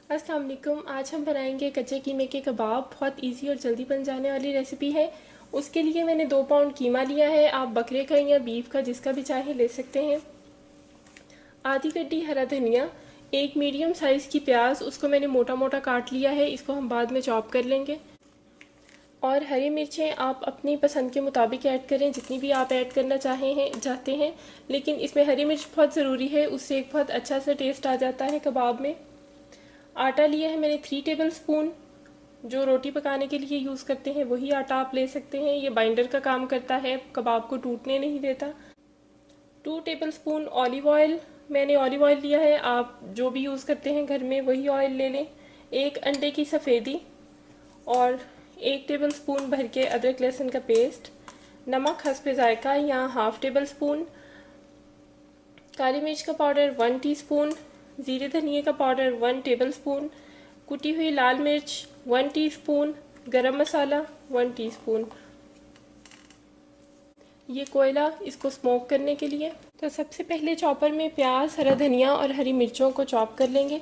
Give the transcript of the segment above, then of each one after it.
अस्सलाम वालेकुम। आज हम बनाएंगे कच्चे कीमे के कबाब। बहुत इजी और जल्दी बन जाने वाली रेसिपी है। उसके लिए मैंने 2 पाउंड कीमा लिया है। आप बकरे का या बीफ का जिसका भी चाहे ले सकते हैं। आधी कट्टी हरा धनिया, एक मीडियम साइज़ की प्याज, उसको मैंने मोटा मोटा काट लिया है। इसको हम बाद में चॉप कर लेंगे। और हरी मिर्चें आप अपनी पसंद के मुताबिक ऐड करें, जितनी भी आप ऐड करना चाहते हैं। लेकिन इसमें हरी मिर्च बहुत ज़रूरी है, उससे एक बहुत अच्छा सा टेस्ट आ जाता है कबाब में। आटा लिया है मैंने 3 टेबल स्पून। जो रोटी पकाने के लिए यूज़ करते हैं वही आटा आप ले सकते हैं। ये बाइंडर का काम करता है, कबाब को टूटने नहीं देता। 2 टेबल स्पून ऑलिव ऑयल, मैंने ऑलिव ऑयल लिया है। आप जो भी यूज़ करते हैं घर में वही ऑयल ले लें। एक अंडे की सफ़ेदी और 1 टेबल स्पून भर के अदरक लहसुन का पेस्ट। नमक हस्बे ज़ायका या हाफ़ टेबल स्पून। काली मिर्च का पाउडर 1 टीस्पून। ज़ीरे धनिए का पाउडर 1 टेबल स्पून। कुटी हुई लाल मिर्च 1 टीस्पून। गरम मसाला 1 टीस्पून। ये कोयला इसको स्मोक करने के लिए। तो सबसे पहले चॉपर में प्याज, हरा धनिया और हरी मिर्चों को चॉप कर लेंगे।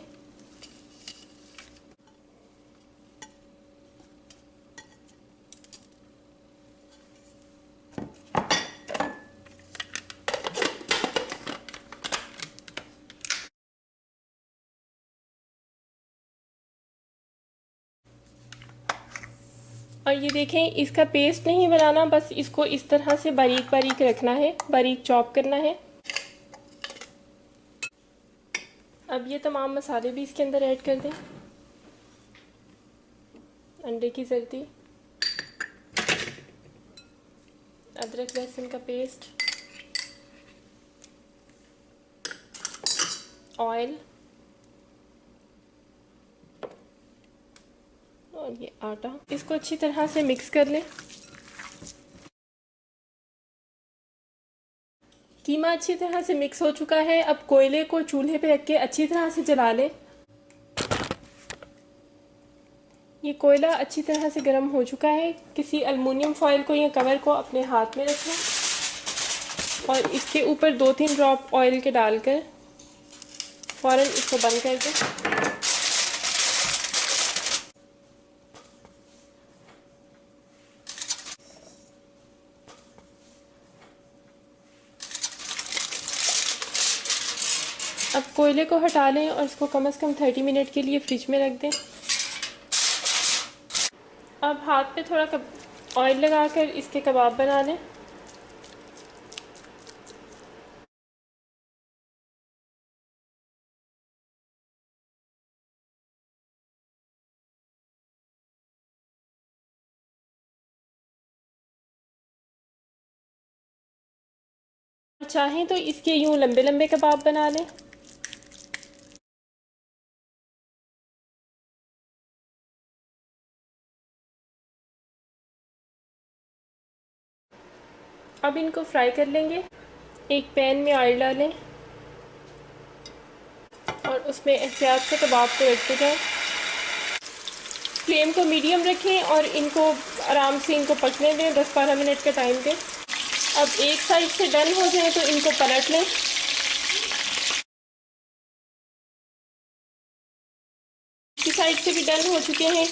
और ये देखें, इसका पेस्ट नहीं बनाना, बस इसको इस तरह से बारीक बारीक रखना है, बारीक चॉप करना है। अब ये तमाम मसाले भी इसके अंदर ऐड कर दें। अंडे की जर्दी, अदरक लहसुन का पेस्ट, ऑयल और ये आटा। इसको अच्छी तरह से मिक्स कर लें। कीमा अच्छी तरह से मिक्स हो चुका है। अब कोयले को चूल्हे पे रख के अच्छी तरह से जला लें। ये कोयला अच्छी तरह से गर्म हो चुका है। किसी अल्मुनियम फॉयल को या कवर को अपने हाथ में रखें और इसके ऊपर 2-3 ड्रॉप ऑयल के डालकर फ़ौरन इसको बंद कर दें। अब कोयले को हटा लें और इसको कम से कम 30 मिनट के लिए फ्रिज में रख दें। अब हाथ पे थोड़ा ऑयल लगाकर इसके कबाब बना लें। चाहें तो इसके यूं लंबे लंबे कबाब बना लें। अब इनको फ्राई कर लेंगे। एक पैन में ऑयल डालें और उसमें एहतियात से कबाब को रखते जाएं। फ्लेम को मीडियम रखें और इनको आराम से पकने दें। 10-12 मिनट का टाइम दें। अब एक साइड से डन हो जाए तो इनको पलट लें। दूसरी साइड से भी डन हो चुके हैं,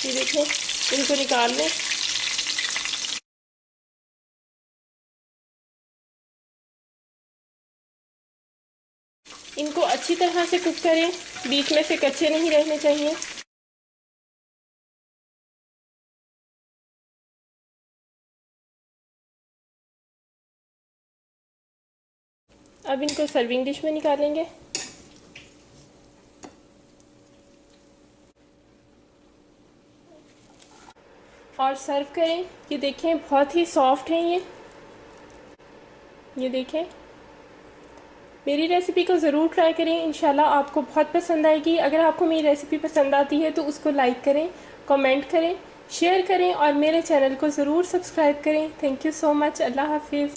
ये देखें। इनको निकाल लें। इनको अच्छी तरह से कुक करें, बीच में से कच्चे नहीं रहने चाहिए। अब इनको सर्विंग डिश में निकालेंगे और सर्व करें। ये देखें, बहुत ही सॉफ्ट हैं ये देखें। मेरी रेसिपी को ज़रूर ट्राई करें, इंशाल्लाह आपको बहुत पसंद आएगी। अगर आपको मेरी रेसिपी पसंद आती है तो उसको लाइक करें, कमेंट करें, शेयर करें और मेरे चैनल को ज़रूर सब्सक्राइब करें। Thank you so much. अल्लाह हाफिज़।